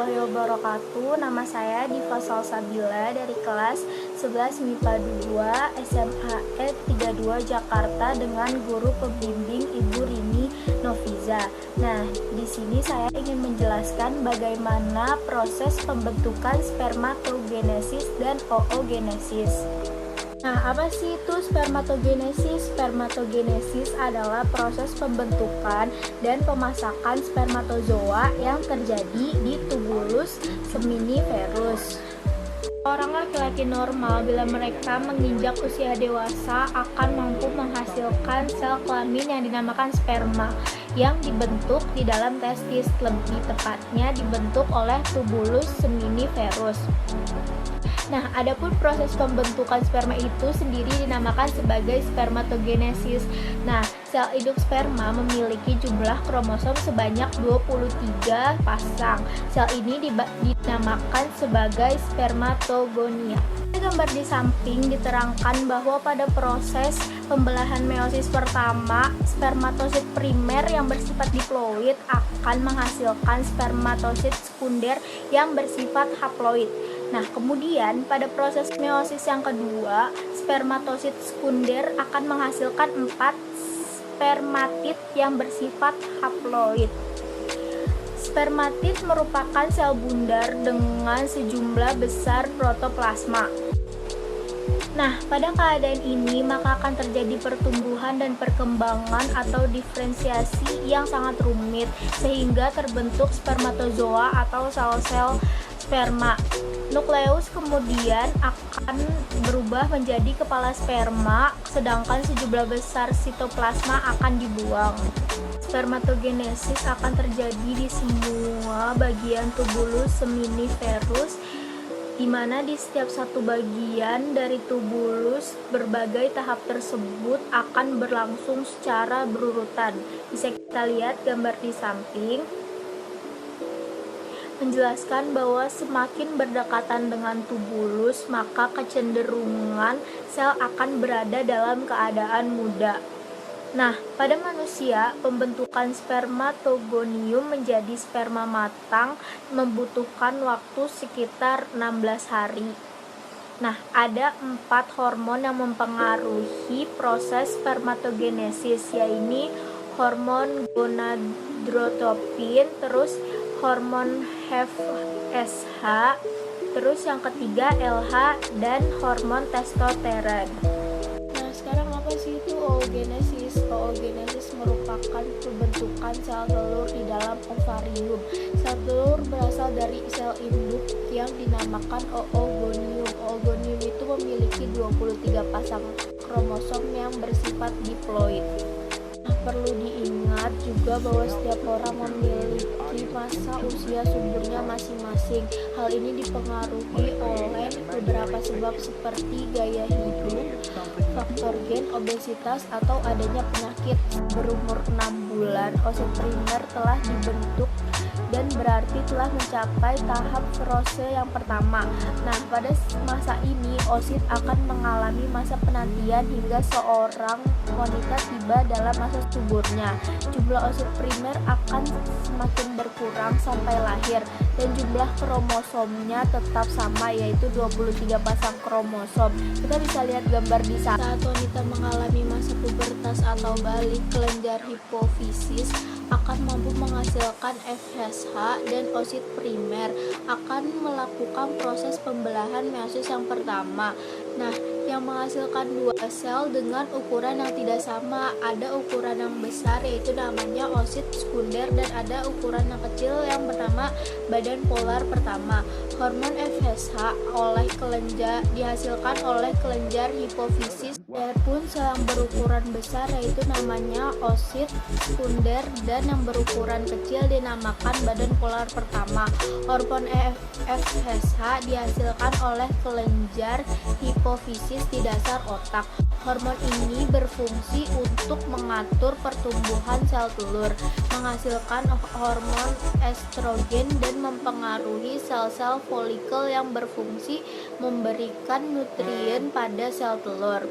warahmatullahi wabarakatuh. Nama saya Diva Salsabila dari kelas 11 MIPA 2 SMAE 32 Jakarta dengan guru pembimbing Ibu Rini Noviza. Nah, di sini saya ingin menjelaskan bagaimana proses pembentukan spermatogenesis dan oogenesis. Nah, apa sih itu spermatogenesis? Spermatogenesis adalah proses pembentukan dan pemasakan spermatozoa yang terjadi di tubulus seminiferus. Orang laki-laki normal bila mereka menginjak usia dewasa akan mampu menghasilkan sel kelamin yang dinamakan sperma yang dibentuk di dalam testis, lebih tepatnya dibentuk oleh tubulus seminiferus. Nah, adapun proses pembentukan sperma itu sendiri dinamakan sebagai spermatogenesis. Nah, sel induk sperma memiliki jumlah kromosom sebanyak 23 pasang. Sel ini dinamakan sebagai spermatogonia. Gambar di samping diterangkan bahwa pada proses pembelahan meiosis pertama, spermatosit primer yang bersifat diploid akan menghasilkan spermatosit sekunder yang bersifat haploid. Nah, kemudian pada proses meiosis yang kedua, spermatosit sekunder akan menghasilkan 4 spermatid yang bersifat haploid. Spermatid merupakan sel bundar dengan sejumlah besar protoplasma. Nah, pada keadaan ini maka akan terjadi pertumbuhan dan perkembangan atau diferensiasi yang sangat rumit sehingga terbentuk spermatozoa atau sel-sel sperma. Nukleus kemudian akan berubah menjadi kepala sperma, sedangkan sejumlah besar sitoplasma akan dibuang. Spermatogenesis akan terjadi di semua bagian tubulus seminiferus, di mana di setiap satu bagian dari tubulus berbagai tahap tersebut akan berlangsung secara berurutan. Bisa kita lihat gambar di samping menjelaskan bahwa semakin berdekatan dengan tubulus, maka kecenderungan sel akan berada dalam keadaan muda. Nah, pada manusia, pembentukan spermatogonium menjadi sperma matang membutuhkan waktu sekitar 16 hari. Nah, ada 4 hormon yang mempengaruhi proses spermatogenesis, yaitu hormon gonadotropin, terus hormon FSH, terus yang ketiga LH, dan hormon testosteron. Nah, sekarang apa sih itu oogenesis? Oogenesis merupakan pembentukan sel telur di dalam ovarium. Sel telur berasal dari sel induk yang dinamakan oogonium. Oogonium itu memiliki 23 pasang kromosom yang bersifat diploid. Perlu diingat juga bahwa setiap orang memiliki masa usia suburnya masing-masing. Hal ini dipengaruhi oleh beberapa sebab seperti gaya hidup, faktor gen, obesitas, atau adanya penyakit. Berumur 6 bulan, oosit primer telah dibentuk dan berarti telah mencapai tahap fase yang pertama. Nah, pada masa ini oosit akan mengalami masa penantian hingga seorang wanita tiba dalam masa suburnya. Jumlah oosit primer akan semakin berkurang sampai lahir dan jumlah kromosomnya tetap sama, yaitu 23 pasang kromosom. Kita bisa lihat gambar di sana. Saat wanita mengalami masa pubertas atau balik, kelenjar hipofisis akan mampu menghasilkan FSH dan oosit primer akan melakukan proses pembelahan meiosis yang pertama. Nah, yang menghasilkan 2 sel dengan ukuran yang tidak sama. Ada ukuran yang besar yaitu namanya oosit sekunder dan ada ukuran yang kecil yang bernama badan polar pertama. Hormon FSH oleh kelenjar dihasilkan oleh kelenjar hipofisis. Adapun sel yang berukuran besar yaitu namanya oosit sekunder dan yang berukuran kecil dinamakan badan polar pertama. Hormon FSH dihasilkan oleh kelenjar hipofisis di dasar otak. Hormon ini berfungsi untuk mengatur pertumbuhan sel telur, menghasilkan hormon estrogen dan mempengaruhi sel-sel folikel yang berfungsi memberikan nutrien pada sel telur.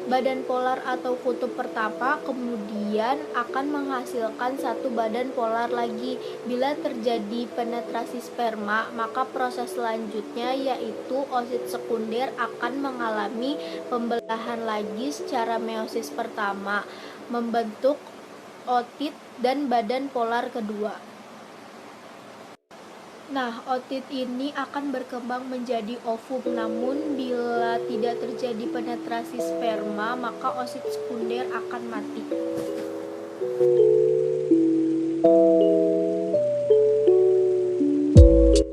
badan polar atau kutub pertama, kemudian akan menghasilkan satu badan polar lagi. Bila terjadi penetrasi sperma, maka proses selanjutnya yaitu oosit sekunder akan mengalami pembelahan lagi secara meiosis pertama, membentuk ootit dan badan polar kedua. Nah, ootit ini akan berkembang menjadi ovum, namun bila tidak terjadi penetrasi sperma, maka oosit sekunder akan mati.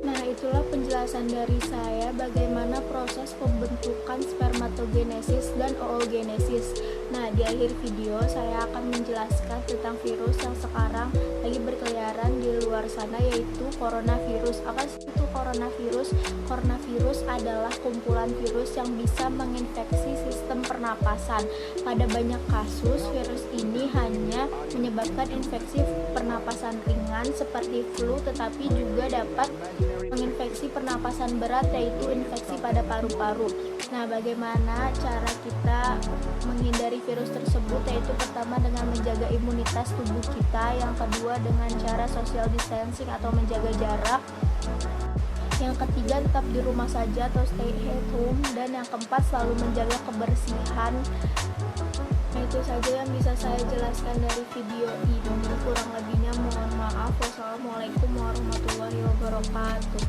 Nah, itulah penjelasan dari saya bagaimana proses pembentukan spermatogenesis dan oogenesis. Nah, di akhir video saya akan menjelaskan tentang virus yang sekarang lagi berkeliaran di luar sana, yaitu coronavirus. Apa sih itu coronavirus? Coronavirus adalah kumpulan virus yang bisa menginfeksi sistem pernapasan. Pada banyak kasus, virus ini hanya menyebabkan infeksi pernapasan ringan seperti flu, tetapi juga dapat menginfeksi pernapasan berat, yaitu infeksi pada paru-paru. Nah, bagaimana cara kita menghindari virus tersebut? Yaitu pertama dengan menjaga imunitas tubuh kita, yang kedua dengan cara social distancing atau menjaga jarak, yang ketiga tetap di rumah saja atau stay at home, dan yang keempat selalu menjaga kebersihan. Nah, itu saja yang bisa saya jelaskan dari video ini. Kurang lebihnya mohon maaf. Wassalamualaikum warahmatullahi wabarakatuh.